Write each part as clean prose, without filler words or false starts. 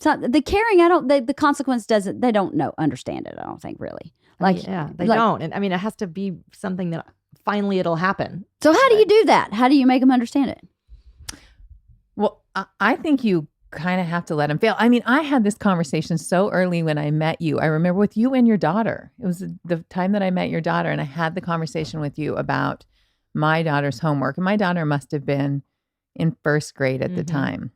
So the caring, the consequence doesn't, they don't understand it. I don't think really. Like, they don't. And I mean, it has to be something that finally it'll happen. So how do you do that? How do you make them understand it? Well, I think you kind of have to let them fail. I mean, I had this conversation so early when I met you. I remember with you and your daughter. It was the time that I met your daughter, and I had the conversation with you about my daughter's homework. And my daughter must have been in first grade at the time.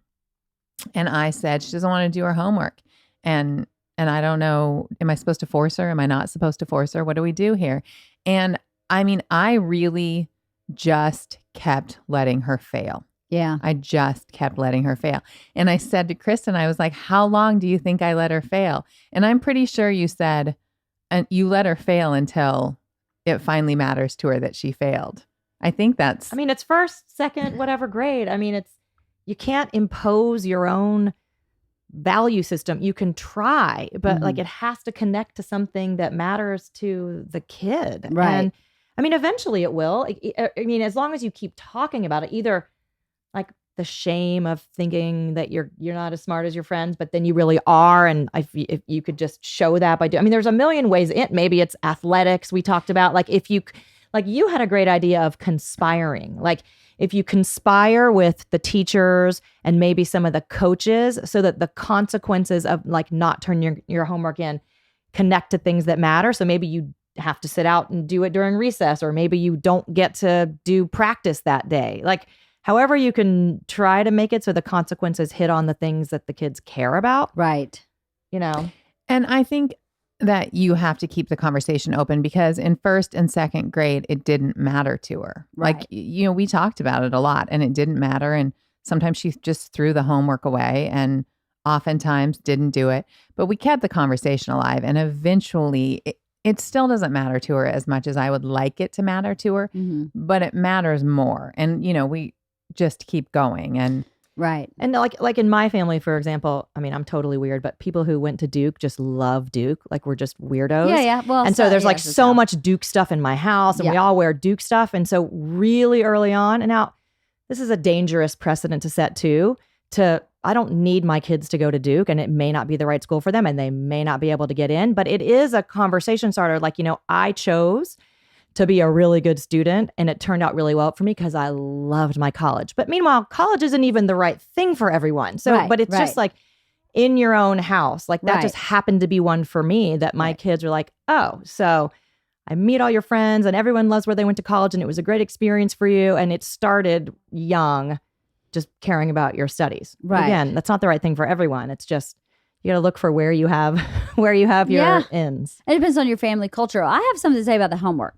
And I said, she doesn't want to do her homework. And I don't know, am I supposed to force her? Am I not supposed to force her? What do we do here? And I mean, I really just kept letting her fail. Yeah. I just kept letting her fail. And I said to Kristin, I was like, how long do you think I let her fail? And I'm pretty sure you said, and you let her fail until it finally matters to her that she failed. I think that's... I mean, it's first, second, whatever grade. I mean, you can't impose your own value system. You can try, but like it has to connect to something that matters to the kid. Right. And I mean, eventually it will. I mean, as long as you keep talking about it, either like the shame of thinking that you're not as smart as your friends, but then you really are. And if you could just show that by doing, I mean, there's a million ways. Maybe it's athletics. We talked about like you had a great idea of conspiring. Like if you conspire with the teachers and maybe some of the coaches so that the consequences of like not turning your homework in connect to things that matter. So maybe you have to sit out and do it during recess, or maybe you don't get to do practice that day. Like however you can try to make it so the consequences hit on the things that the kids care about. Right. You know? And I think that you have to keep the conversation open because in first and second grade, it didn't matter to her. Right. Like, we talked about it a lot and it didn't matter. And sometimes she just threw the homework away and oftentimes didn't do it. But we kept the conversation alive. And eventually it still doesn't matter to her as much as I would like it to matter to her, but it matters more. And, we just keep going. And right. And like in my family, for example, I mean, I'm totally weird, but people who went to Duke just love Duke. Like we're just weirdos. Yeah. Well, and so there's like so much Duke stuff in my house and we all wear Duke stuff. And so really early on, and now this is a dangerous precedent to set too, I don't need my kids to go to Duke, and it may not be the right school for them and they may not be able to get in, but it is a conversation starter. Like, I chose to be a really good student and it turned out really well for me because I loved my college. But meanwhile, college isn't even the right thing for everyone. So, but it's just like in your own house, like that just happened to be one for me that my kids were like, oh, so I meet all your friends and everyone loves where they went to college and it was a great experience for you. And it started young, just caring about your studies. Right. Again, that's not the right thing for everyone. It's just, you got to look for where you have your ends. It depends on your family culture. I have something to say about the homework.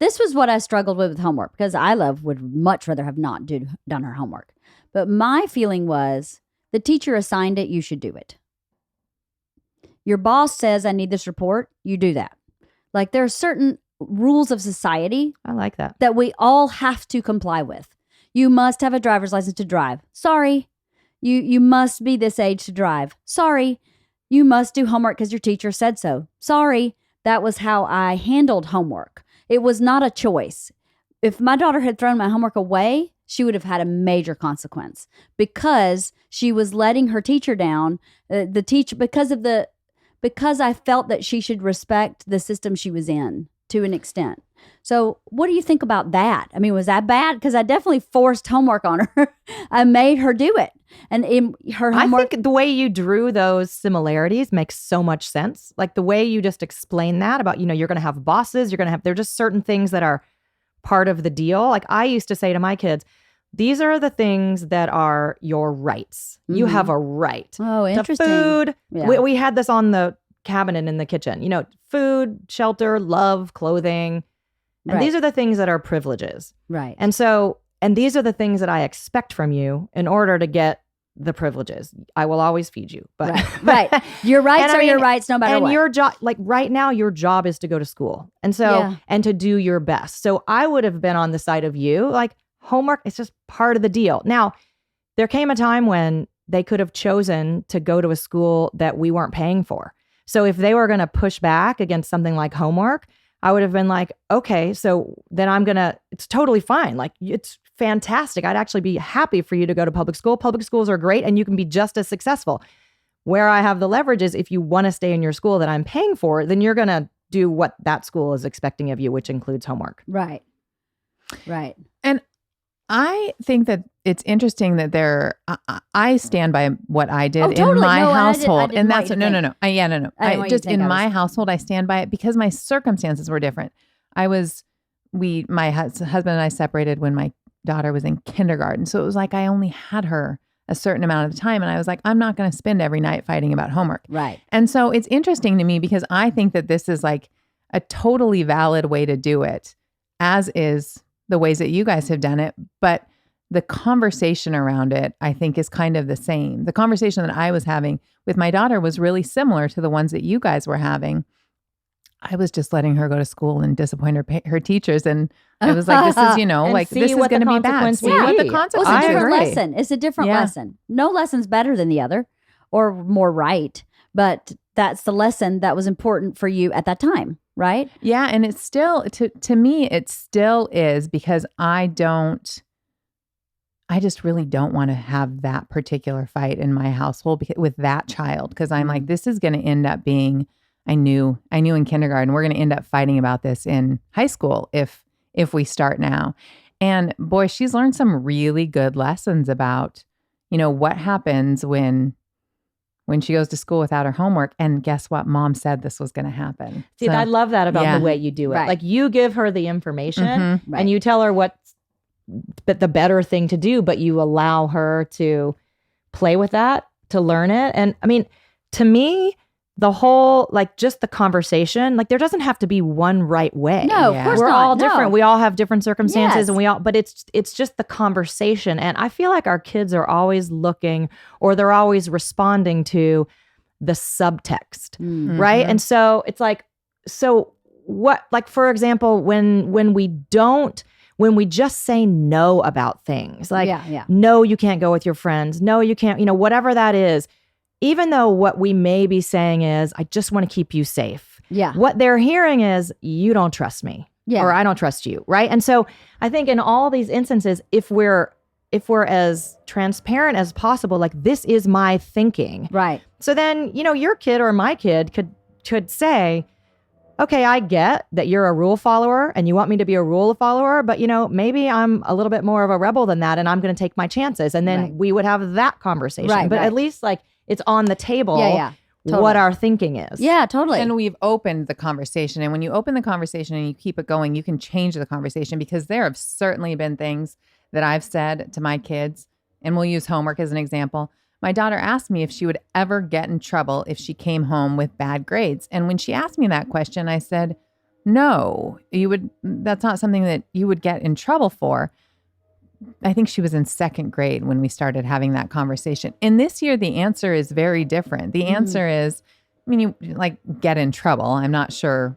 This was what I struggled with homework because would much rather have not done her homework. But my feeling was the teacher assigned it, you should do it. Your boss says, I need this report, you do that. Like there are certain rules of society. I like that. That we all have to comply with. You must have a driver's license to drive. Sorry. You must be this age to drive. Sorry. You must do homework because your teacher said so. Sorry. That was how I handled homework. It was not a choice. If my daughter had thrown my homework away, she would have had a major consequence because she was letting her teacher down. Because I felt that she should respect the system she was in to an extent. So what do you think about that? I mean, was that bad? Because I definitely forced homework on her. I made her do it. And in her homework... I think the way you drew those similarities makes so much sense. Like the way you just explained that about, you're going to have bosses, they're just certain things that are part of the deal. Like I used to say to my kids, these are the things that are your rights. You have a right. Oh, interesting. To food. Yeah. We had this on the cabinet in the kitchen, food, shelter, love, clothing. And these are the things that are privileges. Right. And these are the things that I expect from you in order to get the privileges. I will always feed you. But right. Your rights are your rights no matter what. And your job, like right now, your job is to go to school. And so, and to do your best. So I would have been on the side of you, like homework is just part of the deal. Now, there came a time when they could have chosen to go to a school that we weren't paying for. So if they were going to push back against something like homework, I would have been like, okay, so then it's totally fine. Like, it's fantastic. I'd actually be happy for you to go to public school. Public schools are great and you can be just as successful. where I have the leverage is if you want to stay in your school that I'm paying for, then you're going to do what that school is expecting of you, which includes homework. Right. Right. And I think that it's interesting that I stand by what I did totally. in my No, hushold. I didn't And want that's you to no. think. No. No. I didn't want you to Just think in I my was- household, I stand by it because my circumstances were different. My husband and I separated when my daughter was in kindergarten. So it was like I only had her a certain amount of time. And I was like, I'm not going to spend every night fighting about homework. Right. And so it's interesting to me because I think that this is like a totally valid way to do it, as is the ways that you guys have done it. But the conversation around it, I think, is kind of the same. The conversation that I was having with my daughter was really similar to the ones that you guys were having. I was just letting her go to school and disappoint her teachers. And I was like, this is, And like, see this is what going the to be bad. consequence See will what the be. Well, consequences. it's a I different agree. lesson. It's a different Yeah. lesson. No lesson's better than the other or more right. But that's the lesson that was important for you at that time, right? Yeah. And it's still, to me, it still is because I just really don't want to have that particular fight in my household with that child. Cause I'm like, this is going to end up being, I knew in kindergarten, we're going to end up fighting about this in high school if we start now. And boy, she's learned some really good lessons about, what happens when she goes to school without her homework. And guess what? Mom said this was going to happen. See, So, I love that about yeah. the way you do it. Right. Like you give her the information Mhm. Right. and you tell her what's the better thing to do, but you allow her to play with that, to learn it. And I mean, to me, the whole, like just the conversation, like there doesn't have to be one right way. No, Yeah. of course We're not. all No. different. We all have different circumstances Yes. and but it's just the conversation. And I feel like our kids are always looking or they're always responding to the subtext. Mm. Right. Mhm. And so it's like, so what, like, for example, when we just say no about things, like, yeah. no, you can't go with your friends. No, you can't, whatever that is, even though what we may be saying is, I just want to keep you safe. Yeah. What they're hearing is, you don't trust me Yeah. or I don't trust you. Right. And so I think in all these instances, if we're as transparent as possible, like this is my thinking. Right. So then, your kid or my kid could say, okay, I get that you're a rule follower and you want me to be a rule follower, but maybe I'm a little bit more of a rebel than that and I'm going to take my chances. And then Right. we would have that conversation. Right, but right. at least like it's on the table Yeah. Totally. what our thinking is. Yeah, totally. And we've opened the conversation. And when you open the conversation and you keep it going, you can change the conversation because there have certainly been things that I've said to my kids, and we'll use homework as an example. My daughter asked me if she would ever get in trouble if she came home with bad grades. And when she asked me that question, I said, no, that's not something that you would get in trouble for. I think she was in second grade when we started having that conversation. And this year, the answer is very different. The answer is, you like get in trouble. I'm not sure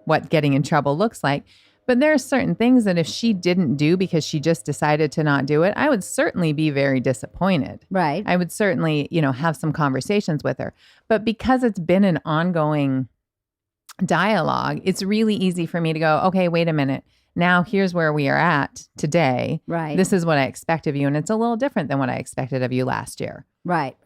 what getting in trouble looks like, but there are certain things that if she didn't do because she just decided to not do it, I would certainly be very disappointed. right. I would certainly, have some conversations with her. But because it's been an ongoing dialogue, it's really easy for me to go, okay, wait a minute. Now here's where we are at today. Right. This is what I expect of you. And it's a little different than what I expected of you last year. Right.